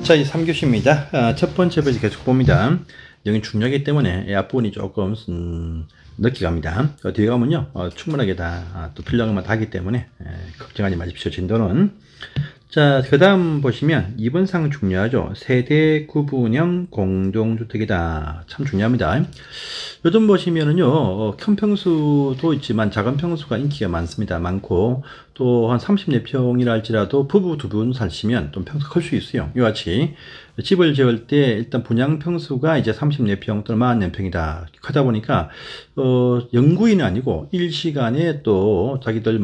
자, 이 3교시입니다. 첫 번째 페이지 계속 봅니다. 여기 중요하기 때문에 앞부분이 조금 늦게 갑니다. 뒤에 가면요 충분하게 다 또 필요한 것만 다 하기 때문에 걱정하지 마십시오. 진도는. 자, 그 다음 보시면 2번 상 중요하죠. 세대 구분형 공동주택이다. 참 중요합니다. 요즘 보시면은요 큰 평수도 있지만 작은 평수가 인기가 많습니다. 많고 또 한 30내평이라 할지라도 부부 두 분 사시면 좀 평수가 클 수 있어요. 이와 같이 집을 지을 때 일단 분양 평수가 이제 30내평 또는 40내평이다. 크다 보니까 영구인은 아니고 일시간에 또 자기들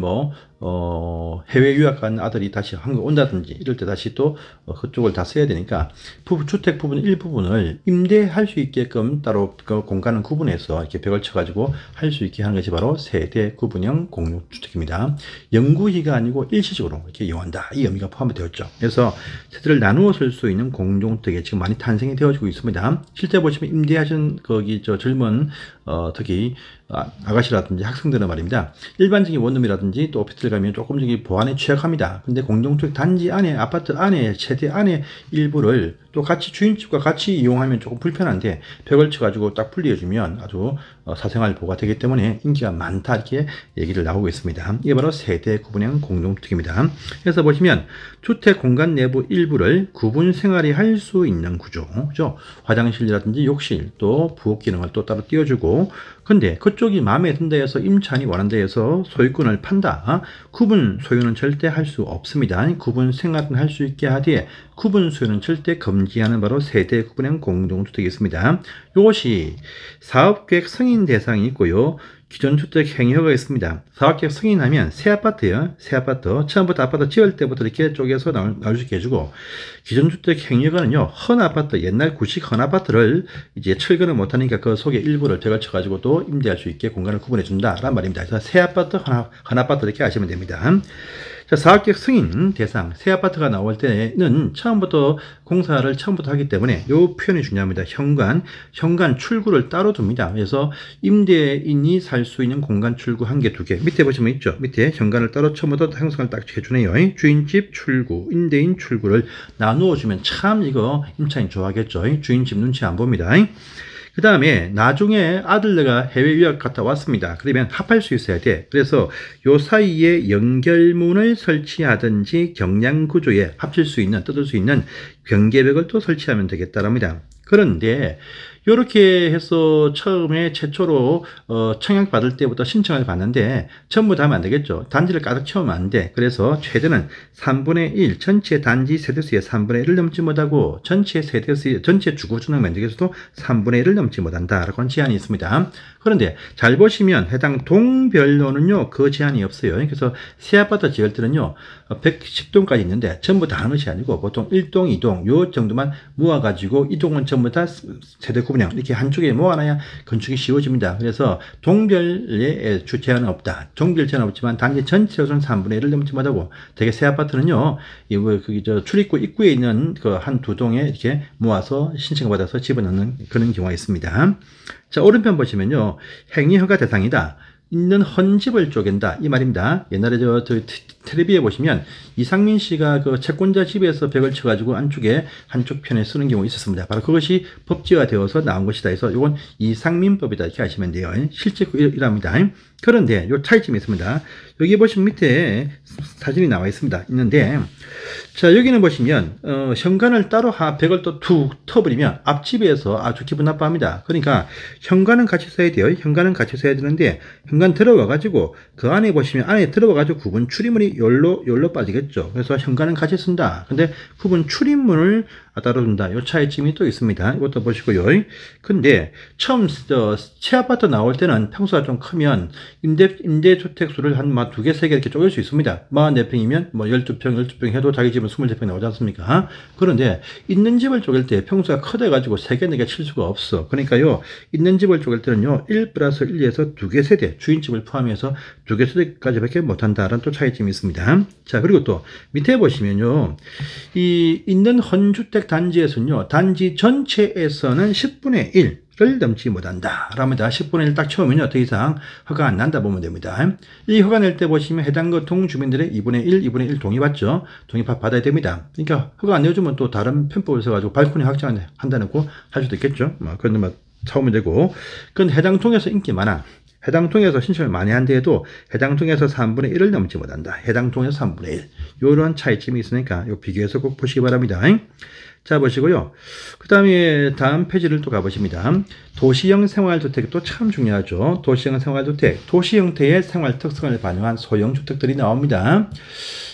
해외 유학 간 아들이 다시 한국 온다든지 이럴 때 다시 또 그쪽을 다 써야 되니까 주택 부분 일부분을 임대할 수 있게끔 따로 그 공간을 구분해서 이렇게 벽을 쳐가지고 할 수 있게 하는 것이 바로 세대 구분형 공유주택입니다. 영구희가 아니고 일시적으로 이렇게 이용한다. 이 의미가 포함되어 있죠. 그래서 세대를 나누어 쓸 수 있는 공동주택이 지금 많이 탄생이 되어지고 있습니다. 실제 보시면 임대하신 거기 젊은 특히 아가씨라든지 학생들은 말입니다. 일반적인 원룸이라든지 또 오피스텔 가면 조금 보안에 취약합니다. 근데 공동주택 단지 안에 아파트 안에 세대 안에 일부를 또 같이 주인집과 같이 이용하면 조금 불편한데 벽을 쳐가지고 딱 분리해주면 아주 사생활 보호가 되기 때문에 인기가 많다 이렇게 얘기를 나오고 있습니다. 이게 바로 세대 구분형 공동주택입니다. 그래서 보시면 주택 공간 내부 일부를 구분 생활이 할 수 있는 구조, 그죠? 화장실이라든지 욕실 또 부엌 기능을 또 따로 띄워주고 근데 그쪽이 마음에 든다 해서 임차인이 원한다 해서 소유권을 판다. 구분 소유는 절대 할 수 없습니다. 구분 생활은 할 수 있게 하되 구분 소유는 절대 금지하는 바로 세대 구분형 공동주택이 있습니다. 이것이 사업계획 승인 대상이 있고요. 기존 주택 행위허가 있습니다. 사업계획 승인하면 새 아파트요. 새 아파트. 처음부터 아파트 지을 때부터 이렇게 쪼개서 나올 수 있게 해주고 기존 주택 행위허가는요. 헌 아파트, 옛날 구식 헌 아파트를 이제 철거를 못하니까 그 속에 일부를 벽을 쳐가지고 또 임대할 수 있게 공간을 구분해준다. 라는 말입니다. 그래서 새 아파트, 헌 아파트 이렇게 하시면 됩니다. 자, 사업계획 승인 대상, 새 아파트가 나올 때는 처음부터 공사를 처음부터 하기 때문에 이 표현이 중요합니다. 현관 출구를 따로 둡니다. 그래서 임대인이 살 수 있는 공간 출구 한 개, 두 개. 밑에 보시면 있죠. 밑에 현관을 따로 처음부터 형성을 딱 해주네요. 주인집 출구, 임대인 출구를 나누어 주면 참 이거 임차인 좋아하겠죠. 주인집 눈치 안 봅니다. 그 다음에 나중에 아들네가 해외 유학 갔다 왔습니다. 그러면 합할 수 있어야 돼. 그래서 요 사이에 연결문을 설치하든지 경량구조에 합칠 수 있는, 뜯을 수 있는 경계벽을 또 설치하면 되겠다랍니다. 그런데 이렇게 해서 처음에 최초로 청약 받을 때부터 신청을 받는데 전부 다 하면 안 되겠죠. 단지를 가득 채우면 안 돼. 그래서 최대는 3분의 1 전체 단지 세대수의 3분의 1을 넘지 못하고 전체 세대수의 전체 주거주택 면적에서도 3분의 1을 넘지 못한다라고 하는 제한이 있습니다. 그런데 잘 보시면 해당 동별로는요 그 제한이 없어요. 그래서 새 아파트 지을 때는요 110동까지 있는데 전부 다 하는 것이 아니고 보통 1동, 2동 요 정도만 모아가지고 이 동은 전부 다 세대 구분형 이렇게 한쪽에 모아놔야 건축이 쉬워집니다. 그래서 동별의 제한은 없다. 동별 제한은 없지만 단지 전체로서는 3분의 1을 넘지 못하고 되게 새 아파트는요 출입구 입구에 있는 그 한두 동에 이렇게 모아서 신청을 받아서 집어넣는 그런 경우가 있습니다. 자, 오른편 보시면요 행위허가 대상이다. 있는 헌집을 쪼갠다 이 말입니다. 옛날에 텔레비에 보시면 이상민 씨가 그 채권자 집에서 벽을 쳐가지고 안쪽에 한쪽 편에 쓰는 경우가 있었습니다. 바로 그것이 법제화 되어서 나온 것이다 해서 이건 이상민법이다 이렇게 하시면 돼요. 실제 이랍니다. 그런데 요 차이점이 있습니다. 여기 보시면 밑에 사진이 나와 있는데 자 여기는 보시면 현관을 따로 벽을 또 툭 터버리면 앞집에서 아주 기분 나빠합니다. 그러니까 현관은 같이 써야 돼요. 현관은 같이 써야 되는데 현관 들어와 가지고 그 안에 보시면 안에 들어와 가지고 구분 출입문이 열로 빠지겠죠. 그래서 현관은 같이 쓴다. 근데 구분 출입문을 따로 둔다. 요 차이점이 또 있습니다. 이것도 보시고요. 근데 처음 새 아파트 나올 때는 평수가 좀 크면 임대주택 수를 한 두 개, 세 개 이렇게 쪼갤 수 있습니다. 44평이면 12평 해도 자기 집은 23평 나오지 않습니까? 그런데 있는 집을 쪼갤 때 평수가 커져가지고 3개, 4개 칠 수가 없어. 그러니까요, 있는 집을 쪼갤 때는요, 1+1에서 2개 세대, 주인집을 포함해서 2개 세대까지밖에 못한다라는 또 차이점이 있습니다. 자, 그리고 또 밑에 보시면요, 이 있는 헌주택 단지에서는요, 단지 전체에서는 10분의 1, 를 넘지 못한다. 라면다. 10분의 1 딱 채우면요. 더 이상 허가 안 난다 보면 됩니다. 이 허가 낼 때 보시면 해당 거통 주민들의 2분의 1, 2분의 1 동의 받죠. 동의 받아야 됩니다. 그러니까 허가 안 내주면 또 다른 편법을 써가지고 발코니 확장한다는 거 할 수도 있겠죠. 그건 뭐 채우면 되고. 그건 해당 통에서 인기 많아. 해당 통에서 신청을 많이 한데도 해당 통에서 3분의 1을 넘지 못한다. 해당 통에서 3분의 1. 요런 차이점이 있으니까 요 비교해서 꼭 보시기 바랍니다. 자, 보시고요. 그 다음에 다음 페이지를 또 가보십니다. 도시형 생활주택도 참 중요하죠. 도시형 생활주택, 도시 형태의 생활 특성을 반영한 소형주택들이 나옵니다.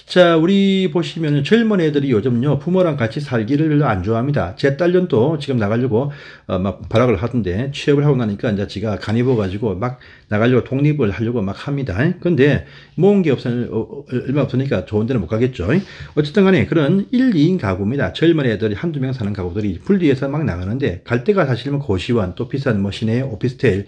자, 우리 보시면 젊은 애들이 요즘요, 부모랑 같이 살기를 안 좋아합니다. 제 딸년도 지금 나가려고, 막 발악을 하던데, 취업을 하고 나니까 이제 지가 간입어가지고 막 나가려고 독립을 하려고 막 합니다. 근데 모은 게 얼마 없으니까 좋은 데는 못 가겠죠. 어쨌든 간에 그런 1, 2인 가구입니다. 젊은 애들이 한두 명 사는 가구들이 분리해서 막 나가는데, 갈 데가 사실은 고시원, 또 비싼 뭐 시내 오피스텔,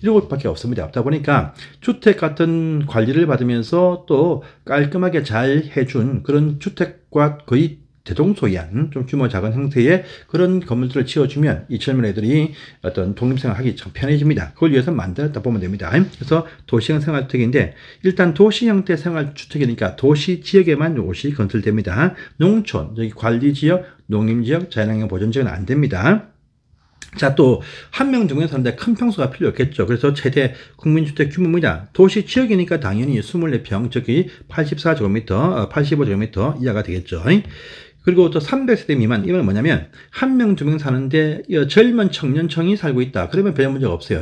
이런 것밖에 없습니다. 없다 보니까 주택 같은 관리를 받으면서 또 깔끔하게 잘 해준 그런 주택과 거의 대동소이한 좀 규모 작은 형태의 그런 건물들을 지어주면 이 젊은 애들이 어떤 독립생활 하기 참 편해집니다. 그걸 위해서 만들었다 보면 됩니다. 그래서 도시형 생활주택인데 일단 도시 형태 생활주택이니까 도시 지역에만 이것이 건설됩니다. 농촌, 여기 관리지역, 농림지역, 자연환경 보존지역은 안 됩니다. 자, 또, 한 명 정도 사는데 큰 평수가 필요 없겠죠. 그래서 최대 국민주택 규모입니다. 도시 지역이니까 당연히 24평, 저기 84제곱미터, 85제곱미터 이하가 되겠죠. 그리고 또 300세대 미만, 이건 뭐냐면, 한 명, 두 명 사는데, 젊은 청년층이 살고 있다. 그러면 별 문제가 없어요.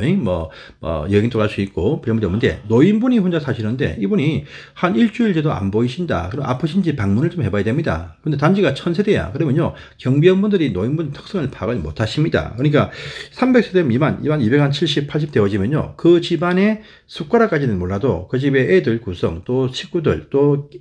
여행도 갈 수 있고, 별 문제 없는데, 노인분이 혼자 사시는데, 이분이 한 일주일 정도 안 보이신다. 그럼 아프신지 방문을 좀 해봐야 됩니다. 근데 단지가 1000세대야. 그러면요, 경비원분들이 노인분 특성을 파악을 못 하십니다. 그러니까, 300세대 미만, 270, 80대 되어지면요, 그 집안의 숟가락까지는 몰라도, 그 집의 애들 구성, 또 식구들, 또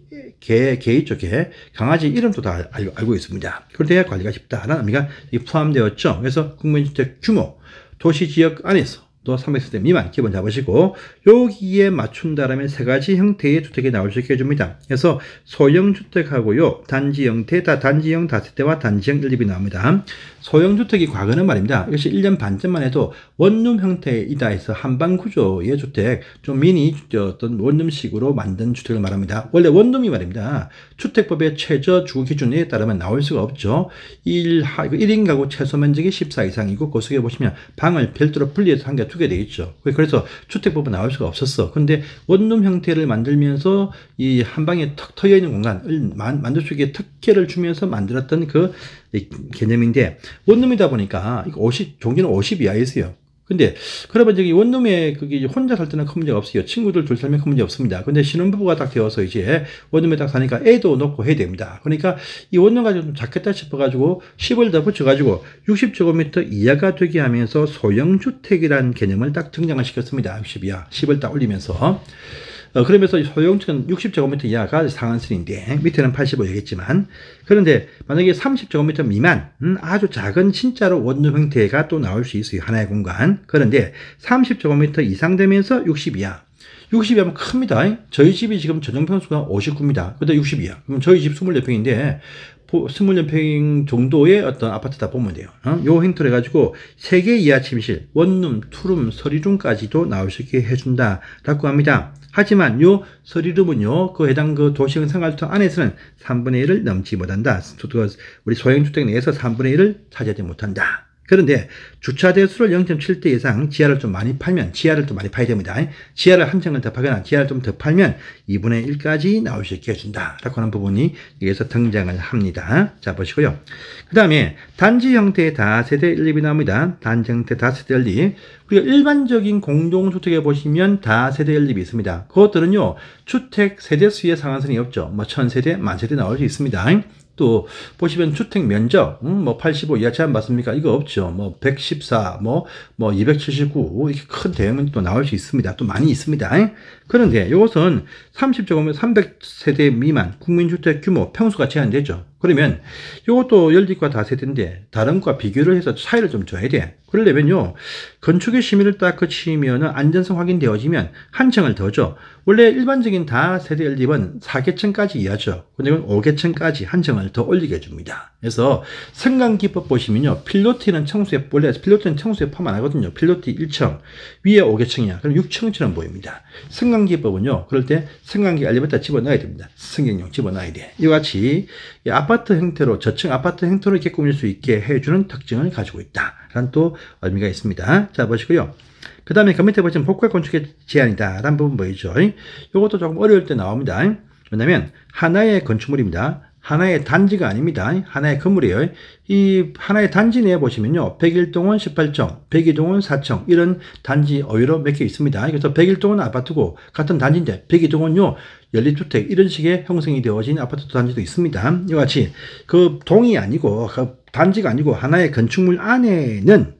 개 있죠, 개. 강아지 이름도 다 알고 있습니다. 그래야 관리가 쉽다라는 의미가 포함되었죠. 그래서 국민주택 규모, 도시지역 안에서 또 300세대 미만 기본 잡으시고 여기에 맞춘다라면 세 가지 형태의 주택이 나올 수 있게 해줍니다. 그래서 소형주택하고요. 단지 형태, 단지형 다세대와 단지형 1, 2이 나옵니다. 소형주택이 과거는 말입니다. 이것이 1년 반 전만 해도 원룸 형태이다 해서 한방구조의 주택, 좀 미니 어떤 원룸식으로 만든 주택을 말합니다. 원래 원룸이 말입니다. 주택법의 최저 주거 기준에 따르면 나올 수가 없죠. 1인 가구 최소 면적이 14 이상이고 그 속에 보시면 방을 별도로 분리해서 한 개 두 개 되겠죠. 그래서 주택법은 나올 수가 없었어. 근데 원룸 형태를 만들면서 이 한 방에 턱 트여 있는 공간을 만들 수 있게 특혜를 주면서 만들었던 그 개념인데 원룸이다 보니까 이거 종기는 50 이하였어요. 근데 그러면 저기 원룸에 그게 혼자 살 때는 큰 문제가 없어요. 친구들 둘 살면 큰 문제 없습니다. 근데 신혼부부가 딱 되어서 이제 원룸에 딱 사니까 애도 놓고 해야 됩니다. 그러니까 이 원룸 가지고 좀 작겠다 싶어가지고 10을 더 붙여가지고 60제곱미터 이하가 되게 하면서 소형주택이라는 개념을 딱 등장을 시켰습니다. 60 이하 10을 딱 올리면서 그러면서 소형주택은 60제곱미터 이하가 상한선인데 밑에는 85이겠지만 그런데 만약에 30제곱미터 미만 아주 작은 진짜로 원룸 형태가 또 나올 수 있어요. 하나의 공간. 그런데 30제곱미터 이상 되면서 60 이하. 60 이하면 큽니다. 저희 집이 지금 전용평수가 59입니다. 근데 60 이하. 그럼 저희 집 24평인데 24평 정도의 어떤 아파트다 보면 돼요. 요 행태를 해가지고 3개 이하 침실, 원룸, 투룸, 서리룸까지도 나올 수 있게 해준다라고 합니다. 하지만 요 서리룸은요, 그 해당 그 도시형 생활주택 안에서는 3분의 1을 넘지 못한다. 우리 소형주택 내에서 3분의 1을 차지하지 못한다. 그런데 주차 대수를 0.7대 이상 지하를 좀 많이 팔면 지하를 또 많이 파야 됩니다. 지하를 한 층을 더 파거나 지하를 좀 더 팔면 2분의 1까지 나올 수 있게 해준다 라고 하는 부분이 여기서 등장을 합니다. 자 보시고요. 그 다음에 단지 형태의 다세대 1, 2이 나옵니다. 단지 형태 다세대 1, 2. 그리고 일반적인 공동주택에 보시면 다세대 1, 2이 있습니다. 그것들은요 주택 세대수의 상한선이 없죠. 뭐 1000세대, 만세대 나올 수 있습니다. 또 보시면 주택 면적 뭐 85 이하 제한 받습니까? 이거 없죠. 뭐 114, 뭐 279 이렇게 큰 대형은 또 나올 수 있습니다. 또 많이 있습니다. 그런데 이것은 30제곱미터 300세대 미만 국민주택 규모 평수가 제한되죠. 그러면 이것도 연립과 다세대인데 다른 것과 비교를 해서 차이를 좀 줘야 돼. 그러려면요, 건축의 심의를 딱 거치면 안전성 확인되어지면 한 층을 더 줘. 원래 일반적인 다세대 연립은 4계층까지 이하죠. 근데 이건 5계층까지 한 층을 더 올리게 해줍니다. 그래서 승강기법 보시면요, 필로티는 청수에, 원래 필로티는 청수에 포함 안 하거든요. 필로티 1층, 위에 5계층이야. 그럼 6층처럼 보입니다. 승강기법은요, 그럴 때 승강기 엘리베이터 집어넣어야 됩니다. 승객용 집어넣어야 돼. 이와 같이 이 아파트 형태로, 저층 아파트 형태로 이렇게 꾸밀 수 있게 해주는 특징을 가지고 있다 라는 또 의미가 있습니다. 자, 보시고요. 그 다음에 그 밑에 보시면 복합 건축의 제한이다 라는 부분 보이죠. 이것도 조금 어려울 때 나옵니다. 왜냐면 하나의 건축물입니다. 하나의 단지가 아닙니다. 하나의 건물이에요. 이 하나의 단지 내에 보시면요, 101동은 18층, 102동은 4층, 이런 단지 의외로 몇 개 있습니다. 그래서 101동은 아파트고 같은 단지인데 102동은요 연립주택, 이런 식의 형성이 되어진 아파트 단지도 있습니다. 이와 같이 그 동이 아니고 그 단지가 아니고 하나의 건축물 안에는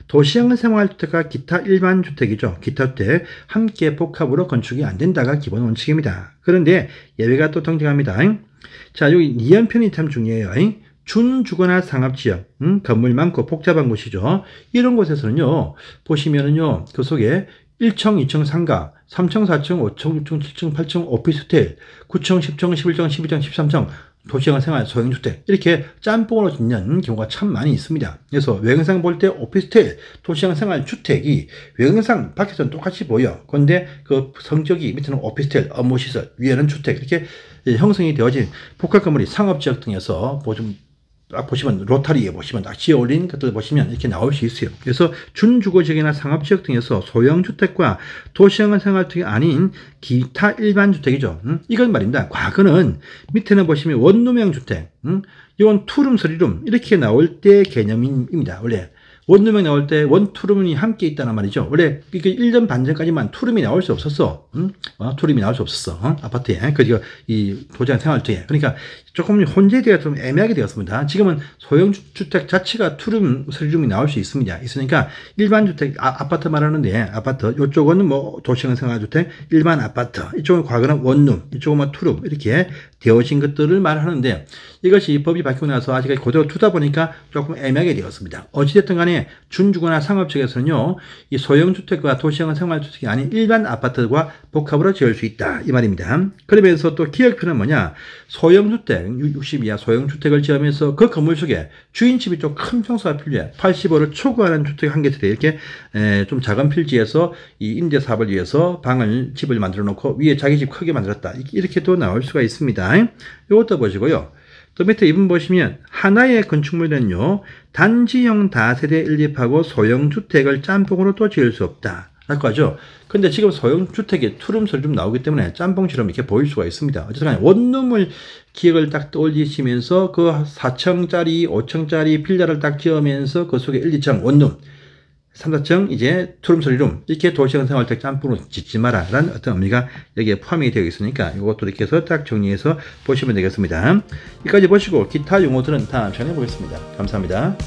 도시형 생활주택과 기타 일반 주택이죠. 기타 주택 함께 복합으로 건축이 안 된다가 기본 원칙입니다. 그런데 예외가 또 등장합니다. 자, 여기 2연편이 참 중요해요. 준주거나 상업지역, 건물 많고 복잡한 곳이죠. 이런 곳에서는요, 보시면은요, 그 속에 1층, 2층 상가, 3층, 4층, 5층, 6층, 7층, 8층 오피스텔, 9층, 10층, 11층, 12층, 13층, 도시형 생활 소형주택, 이렇게 짬뽕으로 짓는 경우가 참 많이 있습니다. 그래서 외관상 볼 때 오피스텔, 도시형 생활 주택이 외관상 밖에서는 똑같이 보여. 그런데 그 성격이 밑에는 오피스텔, 업무시설, 위에는 주택, 이렇게 형성이 되어진 복합 건물이 상업지역 등에서 보시면 로타리에 보시면 딱 지어 올린 것들 보시면 이렇게 나올 수 있어요. 그래서 준주거지역이나 상업지역 등에서 소형주택과 도시형 생활주택이 아닌 기타 일반 주택이죠. 이건 말입니다. 과거는 밑에는 보시면 원룸형 주택, 이건 투룸, 쓰리룸 이렇게 나올 때 개념입니다. 원래 원룸이 나올 때 원투룸이 함께 있다는 말이죠. 원래 이게 1년 반 전까지만 투룸이 나올 수 없었어. 투룸이 나올 수 없었어. 아파트에. 그리고 이 도시형 생활주택에. 그러니까 조금 혼재되어 좀 애매하게 되었습니다. 지금은 소형주택 자체가 투룸, 쓰리룸이 나올 수 있습니다. 있으니까 일반 주택, 아파트 말하는데, 아파트, 이쪽은 뭐 도시형 생활주택, 일반 아파트, 이쪽은 과거는 원룸, 이쪽은 뭐 투룸, 이렇게 되어진 것들을 말하는데, 이것이 법이 바뀌고 나서 아직까지 그대로 두다 보니까 조금 애매하게 되었습니다. 어찌됐든 간에 준주거나 상업지역에서는요, 이 소형주택과 도시형 생활주택이 아닌 일반 아파트와 복합으로 지을 수 있다. 이 말입니다. 그러면서 또 기억표는 뭐냐? 소형주택, 60 이하 소형주택을 지으면서 그 건물 속에 주인집이 좀 큰 평수가 필요해. 85를 초과하는 주택 한 개들이 이렇게 좀 작은 필지에서 이 임대사업을 위해서 집을 만들어 놓고 위에 자기 집 크게 만들었다. 이렇게도 나올 수가 있습니다. 이것도 보시고요. 또 밑에 2번 보시면 하나의 건축물은요, 단지형 다세대 일립하고 소형주택을 짬뽕으로 또 지을 수 없다 라고 하죠. 근데 지금 소형주택에 투룸, 쓰리룸 나오기 때문에 짬뽕처럼 이렇게 보일 수가 있습니다. 어쨌든 원룸을 기획을 딱 떠올리시면서 그 4층짜리, 5층짜리 빌라를 딱 지으면서 그 속에 1, 2층 원룸, 3, 4층 이제 투룸, 쓰리룸 이렇게 도시형 생활주택 짬뽕으로 짓지 마라 라는 어떤 의미가 여기에 포함이 되어 있으니까 이것도 이렇게 해서 딱 정리해서 보시면 되겠습니다. 여기까지 보시고 기타 용어들은 다음 시간에 보겠습니다. 감사합니다.